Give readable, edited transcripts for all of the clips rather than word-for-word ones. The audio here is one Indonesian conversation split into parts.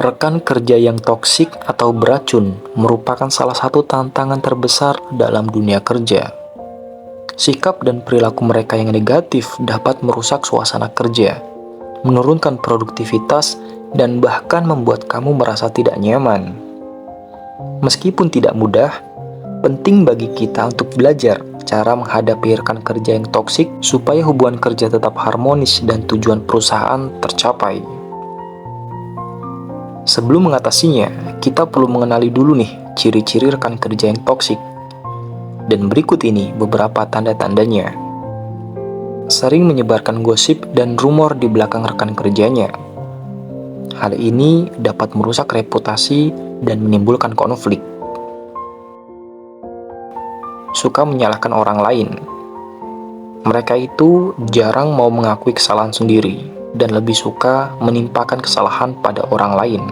Rekan kerja yang toksik atau beracun merupakan salah satu tantangan terbesar dalam dunia kerja. Sikap dan perilaku mereka yang negatif dapat merusak suasana kerja, menurunkan produktivitas, dan bahkan membuat kamu merasa tidak nyaman. Meskipun tidak mudah, penting bagi kita untuk belajar cara menghadapi rekan kerja yang toksik supaya hubungan kerja tetap harmonis dan tujuan perusahaan tercapai. Sebelum mengatasinya, kita perlu mengenali dulu nih ciri-ciri rekan kerja yang toksik. Dan berikut ini beberapa tanda-tandanya. Sering menyebarkan gosip dan rumor di belakang rekan kerjanya. Hal ini dapat merusak reputasi dan menimbulkan konflik. Suka menyalahkan orang lain. Mereka itu jarang mau mengakui kesalahan sendiri dan lebih suka menimpakan kesalahan pada orang lain.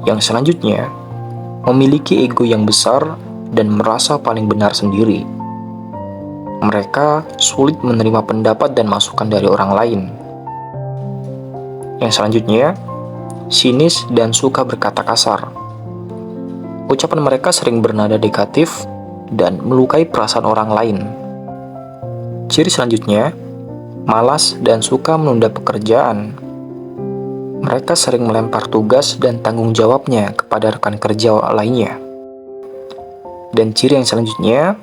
Yang selanjutnya, memiliki ego yang besar dan merasa paling benar sendiri. Mereka sulit menerima pendapat dan masukan dari orang lain. Yang selanjutnya, sinis dan suka berkata kasar. Ucapan mereka sering bernada negatif dan melukai perasaan orang lain. Ciri selanjutnya, malas dan suka menunda pekerjaan. Mereka sering melempar tugas dan tanggung jawabnya kepada rekan kerja lainnya. Dan ciri yang selanjutnya,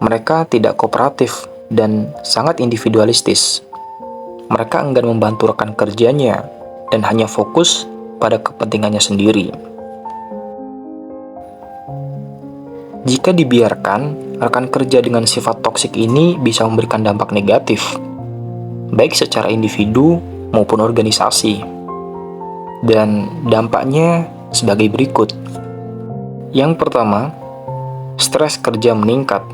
mereka tidak kooperatif dan sangat individualistis. Mereka enggan membantu rekan kerjanya dan hanya fokus pada kepentingannya sendiri. Jika dibiarkan, rekan kerja dengan sifat toksik ini bisa memberikan dampak negatif, baik secara individu maupun organisasi. Dan dampaknya sebagai berikut. Yang pertama, stres kerja meningkat.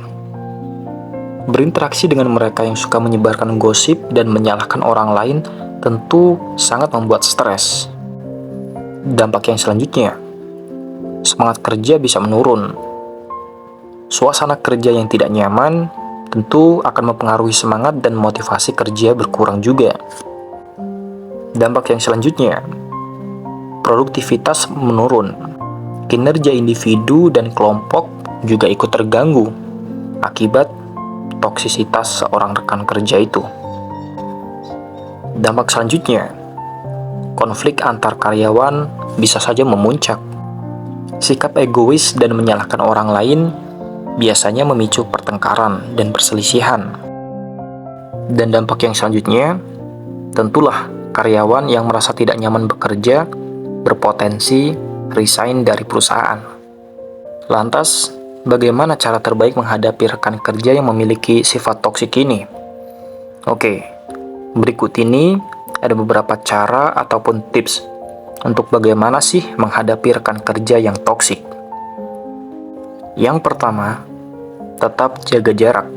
Berinteraksi dengan mereka yang suka menyebarkan gosip dan menyalahkan orang lain tentu sangat membuat stres. Dampak yang selanjutnya, semangat kerja bisa menurun. Suasana kerja yang tidak nyaman tentu akan mempengaruhi semangat dan motivasi kerja berkurang juga. Dampak yang selanjutnya, produktivitas menurun. Kinerja individu dan kelompok juga ikut terganggu akibat toksisitas seorang rekan kerja itu. Dampak selanjutnya, konflik antar karyawan bisa saja memuncak. Sikap egois dan menyalahkan orang lain biasanya memicu pertengkaran dan perselisihan. Dan dampak yang selanjutnya, tentulah karyawan yang merasa tidak nyaman bekerja berpotensi resign dari perusahaan. Lantas, bagaimana cara terbaik menghadapi rekan kerja yang memiliki sifat toksik ini? Oke, berikut ini ada beberapa cara ataupun tips untuk bagaimana sih menghadapi rekan kerja yang toksik. Yang pertama, tetap jaga jarak.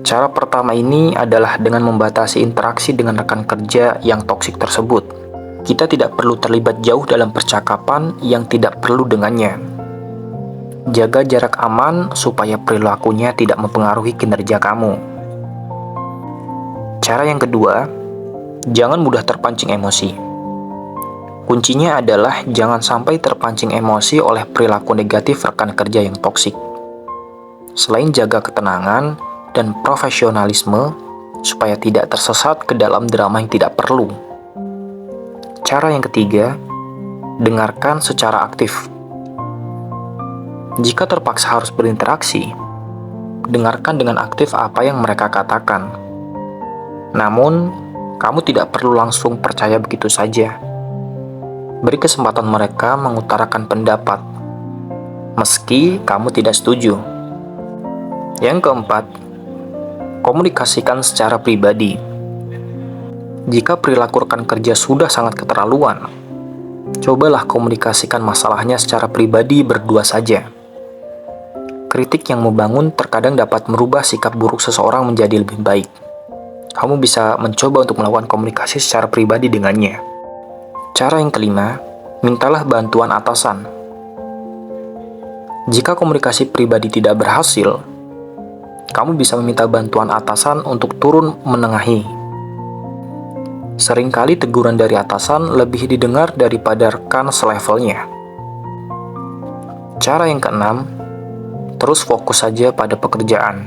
Cara pertama ini adalah dengan membatasi interaksi dengan rekan kerja yang toksik tersebut. Kita tidak perlu terlibat jauh dalam percakapan yang tidak perlu dengannya. Jaga jarak aman supaya perilakunya tidak mempengaruhi kinerja kamu. Cara yang kedua, jangan mudah terpancing emosi. Kuncinya adalah jangan sampai terpancing emosi oleh perilaku negatif rekan kerja yang toksik. Selain jaga ketenangan dan profesionalisme supaya tidak tersesat ke dalam drama yang tidak perlu. Cara yang ketiga, dengarkan secara aktif. Jika terpaksa harus berinteraksi, dengarkan dengan aktif apa yang mereka katakan. Namun, kamu tidak perlu langsung percaya begitu saja. Beri kesempatan mereka mengutarakan pendapat, meski kamu tidak setuju. Yang keempat, komunikasikan secara pribadi. Jika perilaku rekan kerja sudah sangat keterlaluan, cobalah komunikasikan masalahnya secara pribadi berdua saja. Kritik yang membangun terkadang dapat merubah sikap buruk seseorang menjadi lebih baik. Kamu bisa mencoba untuk melakukan komunikasi secara pribadi dengannya. Cara yang kelima, mintalah bantuan atasan. Jika komunikasi pribadi tidak berhasil, kamu bisa meminta bantuan atasan untuk turun menengahi. Seringkali teguran dari atasan lebih didengar daripada rekan selevelnya. Cara yang keenam, terus fokus saja pada pekerjaan.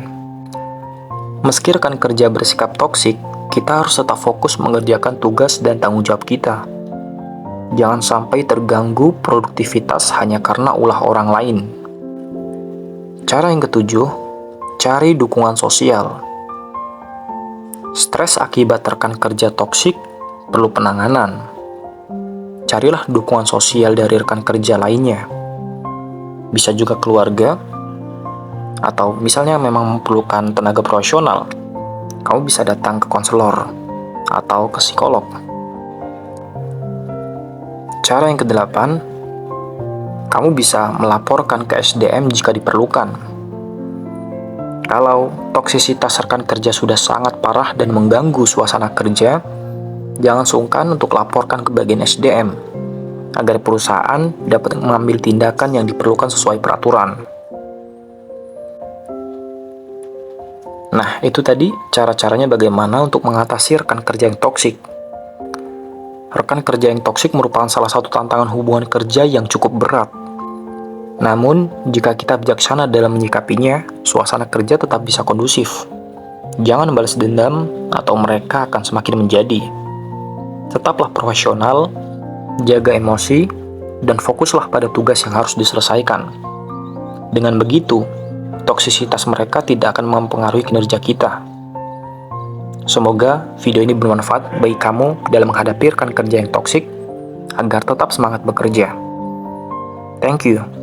Meski rekan kerja bersikap toksik, kita harus tetap fokus mengerjakan tugas dan tanggung jawab kita. Jangan sampai terganggu produktivitas hanya karena ulah orang lain. Cara yang ketujuh, cari dukungan sosial. Stres akibat rekan kerja toksik perlu penanganan. Carilah dukungan sosial dari rekan kerja lainnya. Bisa juga keluarga, atau misalnya memang memerlukan tenaga profesional, kamu bisa datang ke konselor atau ke psikolog. Cara yang kedelapan, kamu bisa melaporkan ke SDM jika diperlukan. Kalau toksisitas rekan kerja sudah sangat parah dan mengganggu suasana kerja, jangan sungkan untuk laporkan ke bagian SDM, agar perusahaan dapat mengambil tindakan yang diperlukan sesuai peraturan. Nah, itu tadi cara-caranya bagaimana untuk mengatasi rekan kerja yang toksik. Rekan kerja yang toksik merupakan salah satu tantangan hubungan kerja yang cukup berat. Namun, jika kita bijaksana dalam menyikapinya, suasana kerja tetap bisa kondusif. Jangan balas dendam atau mereka akan semakin menjadi. Tetaplah profesional, jaga emosi, dan fokuslah pada tugas yang harus diselesaikan. Dengan begitu, toksisitas mereka tidak akan mempengaruhi kinerja kita. Semoga video ini bermanfaat bagi kamu dalam menghadapi rekan kerja yang toksik agar tetap semangat bekerja. Thank you.